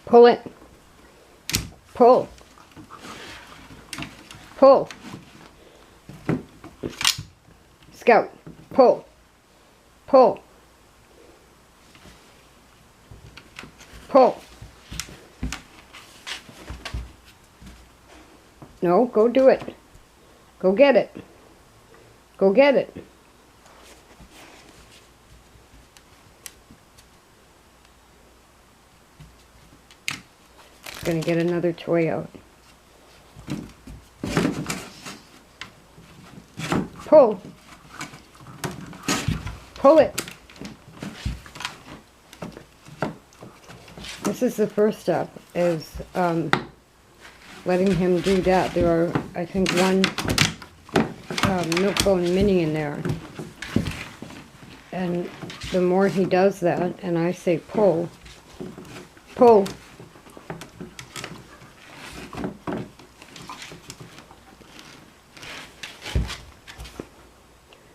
Pull it. Pull. Pull. Scout. Pull. Pull. Pull. No, go do it. Go get it. Go get it. Gonna get another toy out. Pull. Pull it. This is the first step, is letting him do that. There are, I think, one milk bone mini in there. And the more he does that, and I say pull, pull,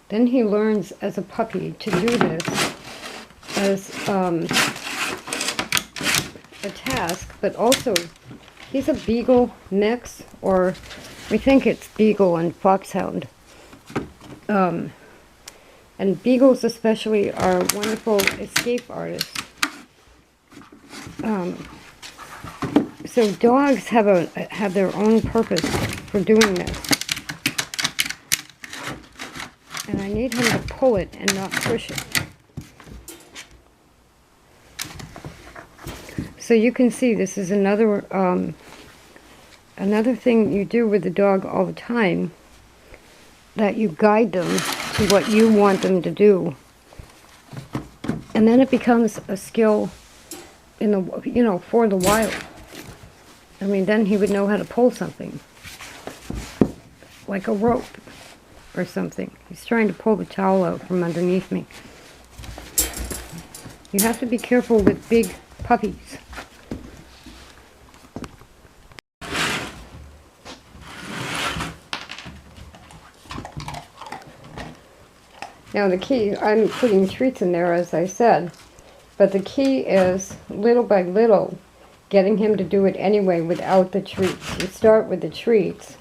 then he learns as a puppy to do this as a task, but also he's a beagle mix, or we think it's beagle and foxhound. And beagles especially are wonderful escape artists. So dogs have their own purpose for doing this. And I need him to pull it and not push it. So you can see this is another thing you do with the dog all the time, that you guide them to what you want them to do. And then it becomes a skill in the, you know, for the wild. I mean, then he would know how to pull something. Like a rope or something. He's trying to pull the towel out from underneath me. You have to be careful with big puppies. Now the key, I'm putting treats in there as I said, but the key is little by little getting him to do it anyway without the treats. You start with the treats,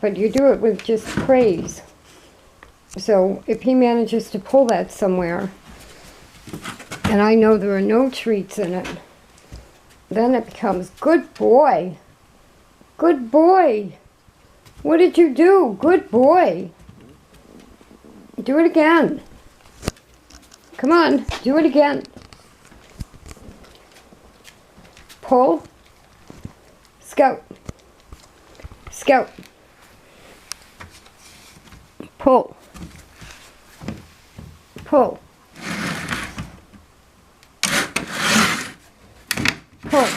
but you do it with just praise. So if he manages to pull that somewhere, and I know there are no treats in it, then it becomes, good boy, good boy. What did you do? Good boy. Do it again. Come on, do it again. Pull. Scout. Scout. Pull. Pull. Pull.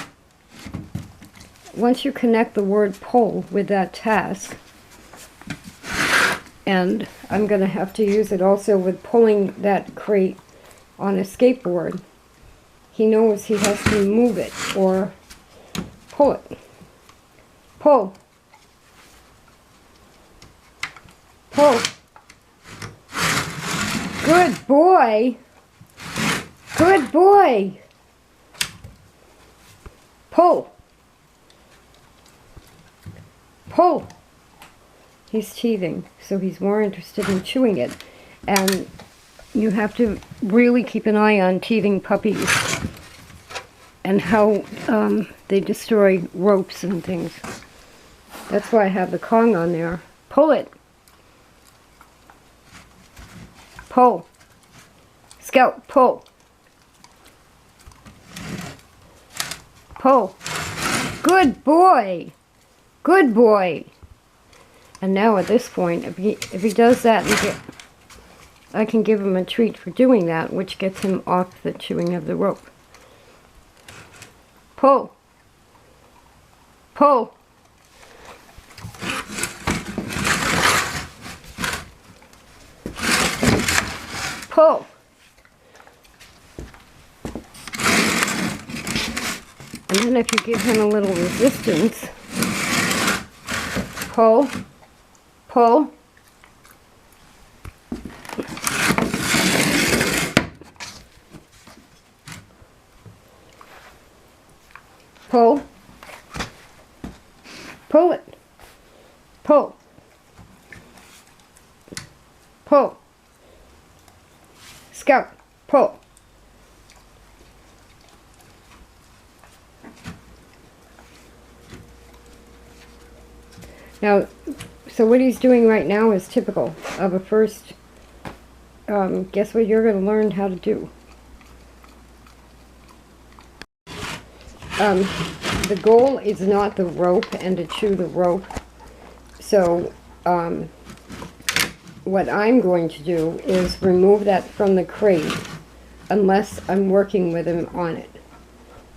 Once you connect the word pull with that task, and I'm going to have to use it also with pulling that crate on a skateboard, he knows he has to move it or pull it. Pull. Pull. Good boy. Good boy. Pull. Pull. He's teething, so he's more interested in chewing it. And you have to really keep an eye on teething puppies and how they destroy ropes and things. That's why I have the Kong on there. Pull it. Pull. Scout, pull. Pull. Good boy. Good boy. And now at this point, if he does that, I can give him a treat for doing that, which gets him off the chewing of the rope. Pull. Pull. Pull. And then if you give him a little resistance, pull. Pull. Pull. Pull it. Pull. Pull. Scout. Pull. Now, so what he's doing right now is typical of a first, guess what you're going to learn how to do. The goal is not the rope and to chew the rope. So, what I'm going to do is remove that from the crate unless I'm working with him on it.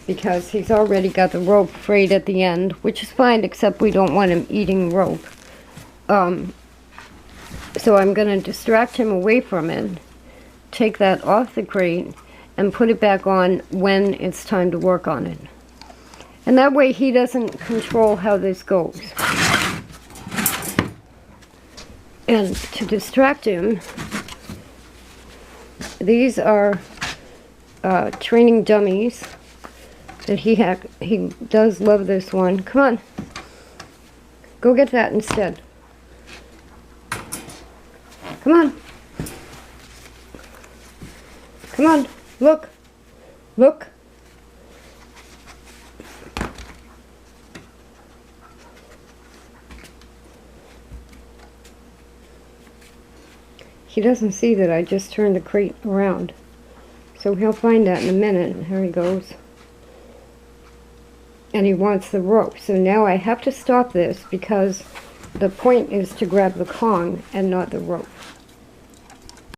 Because he's already got the rope frayed at the end, which is fine, except we don't want him eating rope. So I'm going to distract him away from it, take that off the crate, and put it back on when it's time to work on it. And that way he doesn't control how this goes. And to distract him, these are training dummies that he does love this one. Come on. Go get that instead. Come on. Come on. Look. Look. He doesn't see that I just turned the crate around. So he'll find that in a minute. Here he goes. And he wants the rope. So now I have to stop this because the point is to grab the Kong and not the rope.